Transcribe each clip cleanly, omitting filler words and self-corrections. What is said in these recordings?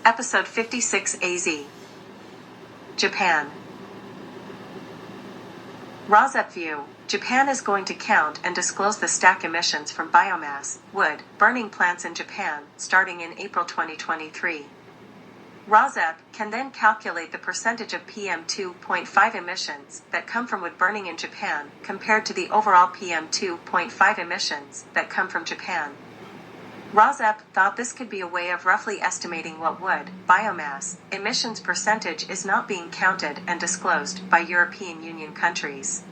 Episode 56 AZ. Japan. ROSEP View. Japan is going to count and disclose the stack emissions from biomass, wood, burning plants in Japan, starting in April 2023. ROSEP can then calculate the percentage of PM2.5 emissions that come from wood burning in Japan compared to the overall PM2.5 emissions that come from Japan. ROSEP thought this could be a way of roughly estimating what wood, biomass, emissions percentage is not being counted and disclosed by European Union countries.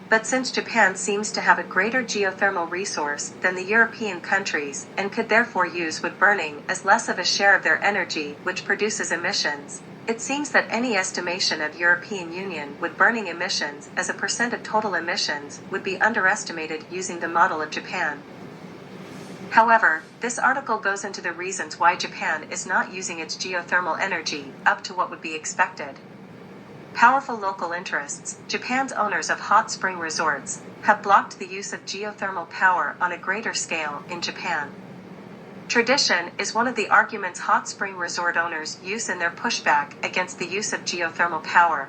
But since Japan seems to have a greater geothermal resource than the European countries and could therefore use wood burning as less of a share of their energy which produces emissions, it seems that any estimation of European Union wood burning emissions as a percent of total emissions would be underestimated using the model of Japan. However, this article goes into the reasons why Japan is not using its geothermal energy up to what would be expected. Powerful local interests, Japan's owners of hot spring resorts, have blocked the use of geothermal power on a greater scale in Japan. Tradition is one of the arguments hot spring resort owners use in their pushback against the use of geothermal power.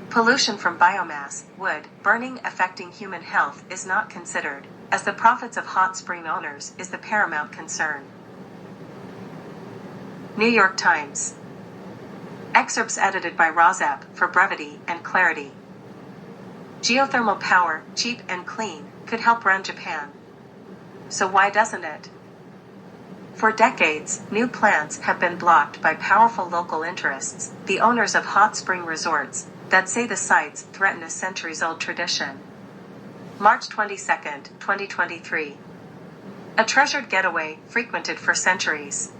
Pollution from biomass, wood, burning affecting human health is not considered, as the profits of hot spring owners is the paramount concern. New York Times. Excerpts edited by ROSEP for brevity and clarity. Geothermal power, cheap and clean, could help run Japan. So why doesn't it? For decades, new plants have been blocked by powerful local interests, the owners of hot spring resorts, that say the sites threaten a centuries-old tradition. March 22, 2023. A treasured getaway frequented for centuries.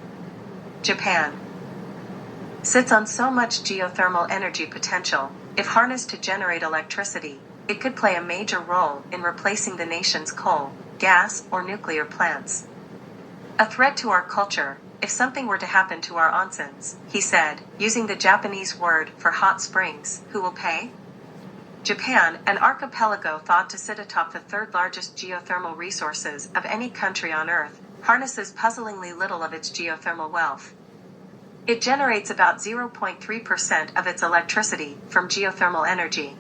Japan sits on so much geothermal energy potential. If harnessed to generate electricity, it could play a major role in replacing the nation's coal, gas, or nuclear plants. A threat to our culture, if something were to happen to our onsens, he said, using the Japanese word for hot springs. Who will pay? Japan, an archipelago thought to sit atop the third largest geothermal resources of any country on Earth, harnesses puzzlingly little of its geothermal wealth. It generates about 0.3% of its electricity from geothermal energy.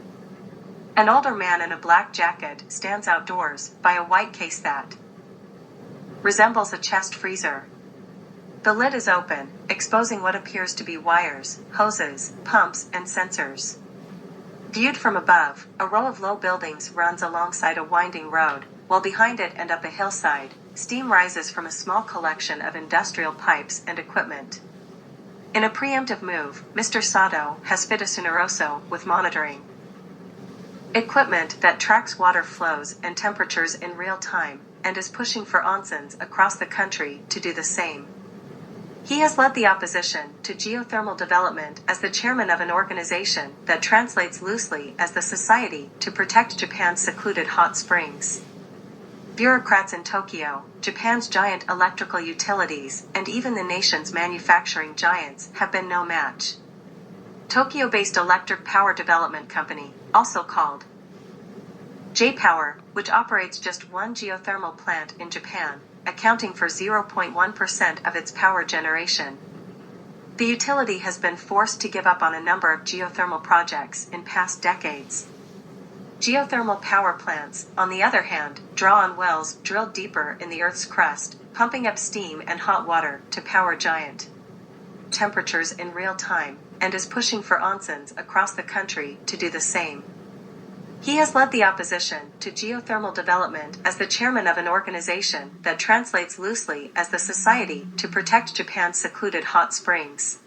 An older man in a black jacket stands outdoors by a white case that resembles a chest freezer. The lid is open, exposing what appears to be wires, hoses, pumps, and sensors. Viewed from above, a row of low buildings runs alongside a winding road, while behind it and up a hillside, steam rises from a small collection of industrial pipes and equipment. In a preemptive move, Mr. Sato has fit a Sunoroso with monitoring equipment that tracks water flows and temperatures in real time, and is pushing for onsens across the country to do the same. He has led the opposition to geothermal development as the chairman of an organization that translates loosely as the Society to Protect Japan's Secluded Hot Springs. Bureaucrats in Tokyo, Japan's giant electrical utilities, and even the nation's manufacturing giants have been no match. Tokyo-based Electric Power Development Company, also called J-Power, which operates just one geothermal plant in Japan, accounting for 0.1% of its power generation. The utility has been forced to give up on a number of geothermal projects in past decades. Geothermal power plants, on the other hand, draw on wells drilled deeper in the Earth's crust, pumping up steam and hot water to power giant temperatures in real time, and is pushing for onsens across the country to do the same. He has led the opposition to geothermal development as the chairman of an organization that translates loosely as the Society to Protect Japan's Secluded Hot Springs.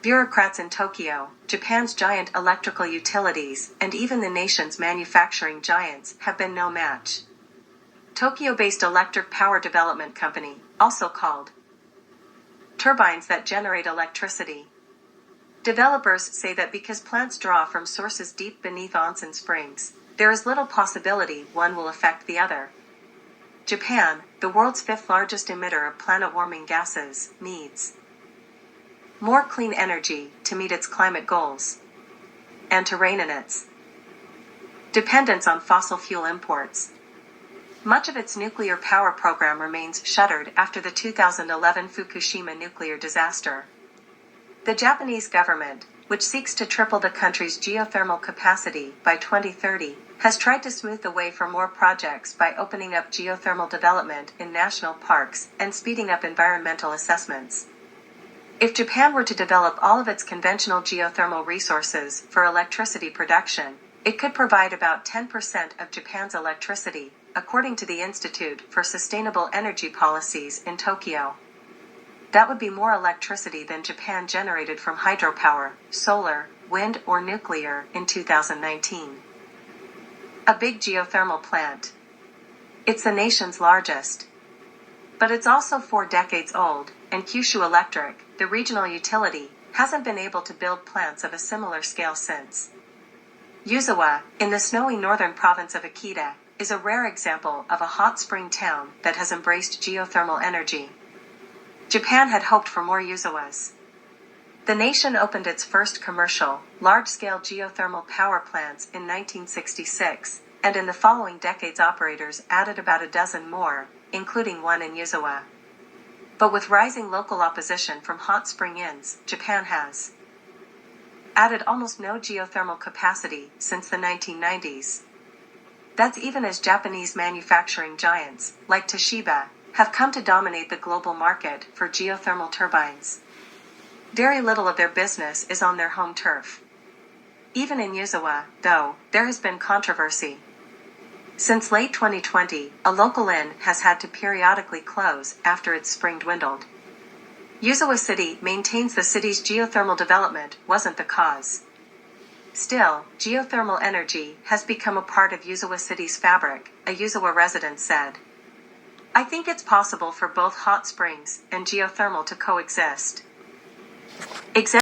Bureaucrats in Tokyo, Japan's giant electrical utilities, and even the nation's manufacturing giants have been no match. Tokyo-based Electric Power Development Company, also called turbines that generate electricity. Developers say that because plants draw from sources deep beneath onsen springs, there is little possibility one will affect the other. Japan, the world's fifth largest emitter of planet-warming gases, needs more clean energy to meet its climate goals and to rein in its dependence on fossil fuel imports. Much of its nuclear power program remains shuttered after the 2011 Fukushima nuclear disaster. The Japanese government, which seeks to triple the country's geothermal capacity by 2030, has tried to smooth the way for more projects by opening up geothermal development in national parks and speeding up environmental assessments. If Japan were to develop all of its conventional geothermal resources for electricity production, it could provide about 10% of Japan's electricity, according to the Institute for Sustainable Energy Policies in Tokyo. That would be more electricity than Japan generated from hydropower, solar, wind, or nuclear in 2019. A big geothermal plant. It's the nation's largest. But it's also 4 decades old, and Kyushu Electric, the regional utility, hasn't been able to build plants of a similar scale since. Yuzawa, in the snowy northern province of Akita, is a rare example of a hot spring town that has embraced geothermal energy. Japan had hoped for more Yuzawas. The nation opened its first commercial, large-scale geothermal power plants in 1966, and in the following decades operators added about a dozen more, including one in Yuzawa. But with rising local opposition from hot spring inns, Japan has added almost no geothermal capacity since the 1990s. That's even as Japanese manufacturing giants, like Toshiba, have come to dominate the global market for geothermal turbines. Very little of their business is on their home turf. Even in Yuzawa, though, there has been controversy. Since late 2020, a local inn has had to periodically close after its spring dwindled. Yuzawa City maintains the city's geothermal development wasn't the cause. Still, geothermal energy has become a part of Yuzawa City's fabric, a Yuzawa resident said. I think it's possible for both hot springs and geothermal to coexist.